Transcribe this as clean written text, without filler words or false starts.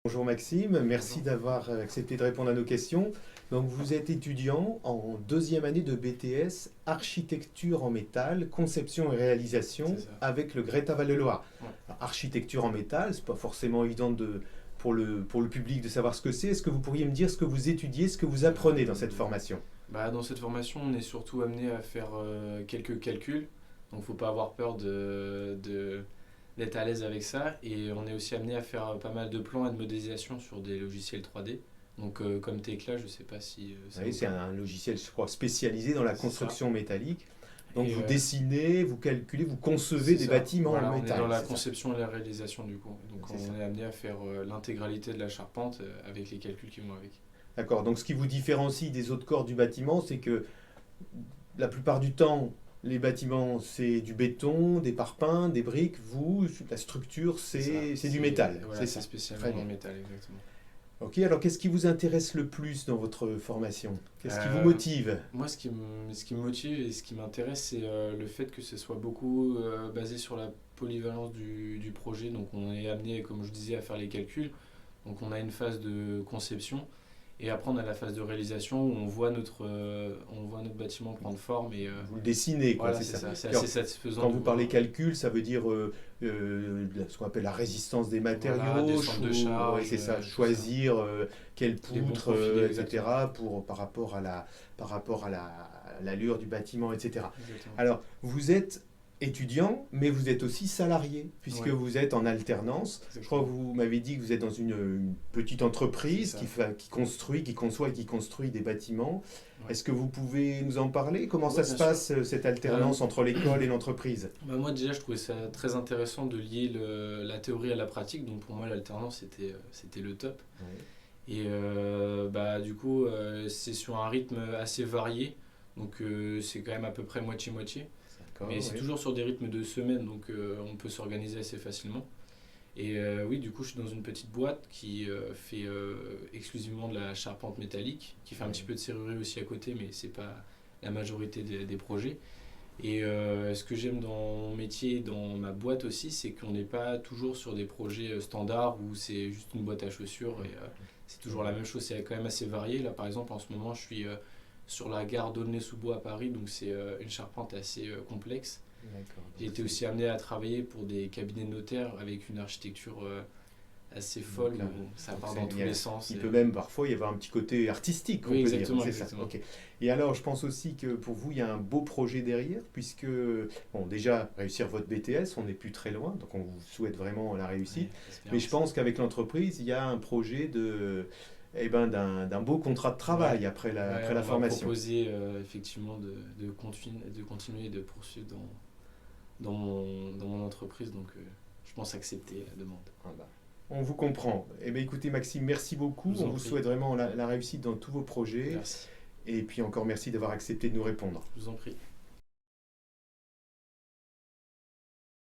Bonjour Maxime, merci d'avoir accepté de répondre à nos questions. Donc vous êtes étudiant en deuxième année de BTS Architecture en métal, conception et réalisation C'est ça. avec le Greta Val-de-Loire. Ouais. Alors, architecture en métal, c'est pas forcément évident pour le public de savoir ce que c'est. Est-ce que vous pourriez me dire ce que vous étudiez, ce que vous apprenez dans cette formation? Dans cette formation, on est surtout amené à faire quelques calculs. Donc, il ne faut pas avoir peur d'être à l'aise avec ça. Et on est aussi amené à faire pas mal de plans et de modélisation sur des logiciels 3D. Donc, comme Tekla, je ne sais pas si ça Oui, vous c'est parle. un logiciel, je crois, spécialisé dans la C'est ça. construction métallique. Donc Et, vous dessinez, vous calculez, vous concevez c'est des ça. bâtiments Voilà, en on est métal. dans la C'est ça. conception et la réalisation du coup. Donc, C'est ça. on est amené à faire l'intégralité de la charpente avec les calculs qui vont avec. D'accord. Donc ce qui vous différencie des autres corps du bâtiment, c'est que la plupart du temps, les bâtiments, c'est du béton, des parpaings, des briques. Vous, la structure, c'est du métal. Voilà, c'est c'est ça. spécialement Très dans bien. le métal, exactement. Ok, alors qu'est-ce qui vous intéresse le plus dans votre formation? Qu'est-ce qui vous Euh, motive? Moi, ce qui me motive et ce qui m'intéresse, c'est le fait que ce soit beaucoup basé sur la polyvalence du projet. Donc, on est amené, comme je disais, à faire les calculs. Donc, on a une phase de conception et après, on a la phase de réalisation où on voit notre bâtiment prendre forme. Et Vous le dessinez, quoi, voilà, c'est c'est ça. ça. C'est Puis assez satisfaisant quand de vous voir. parlez calcul, ça veut dire ce qu'on appelle la résistance des matériaux, Voilà, des centres de charge, ouais, c'est ça, tout ça. choisir quelle Les bons poutre, profilés, etc., par rapport à l'allure du bâtiment, etc. Exactement. Alors, vous êtes étudiant, mais vous êtes aussi salarié, puisque Ouais. vous êtes en alternance. Je crois que vous m'avez dit que vous êtes dans une petite entreprise C'est ça. qui construit, qui conçoit et qui construit des bâtiments. Ouais. Est-ce que vous pouvez nous en parler? Comment Ouais, ça se bien sûr. passe, cette alternance entre l'école et l'entreprise? Moi déjà je trouvais ça très intéressant de lier la théorie à la pratique, donc pour moi l'alternance c'était le top. Et du coup c'est sur un rythme assez varié, donc c'est quand même à peu près moitié-moitié, D'accord, mais c'est oui. toujours sur des rythmes de semaine, donc on peut s'organiser assez facilement. Et oui, du coup je suis dans une petite boîte qui fait exclusivement de la charpente métallique, qui fait un petit peu de serrurerie aussi à côté, mais c'est pas la majorité des projets. Et ce que j'aime dans mon métier, dans ma boîte aussi, c'est qu'on n'est pas toujours sur des projets standards où c'est juste une boîte à chaussures et c'est toujours la même chose. C'est quand même assez varié. Là, par exemple, en ce moment, je suis sur la gare d'Aulnay-sous-Bois à Paris, donc c'est une charpente assez complexe. D'accord. J'ai été aussi amené à travailler pour des cabinets de notaires avec une architecture assez folle, Donc, où ça donc part dans tous les sens. il Et- peut même parfois y avoir un petit côté artistique, on Oui, peut exactement, dire. C'est ça. exactement. Ok. Et alors, je pense aussi que pour vous, il y a un beau projet derrière, puisque, bon, déjà, réussir votre BTS, on n'est plus très loin, donc on vous souhaite vraiment la réussite. Ouais, j'espère Mais je aussi. pense qu'avec l'entreprise, il y a un projet d'un beau contrat de travail Ouais. après Ouais, après on la m'a formation. proposé effectivement de continuer de poursuivre dans mon entreprise, donc je pense accepter la demande. Ah bah, on vous comprend. Eh bien, écoutez, Maxime, merci beaucoup. Je vous On en vous prie. souhaite vraiment la réussite dans tous vos projets. Merci, Et puis encore merci d'avoir accepté de nous répondre. je vous en prie.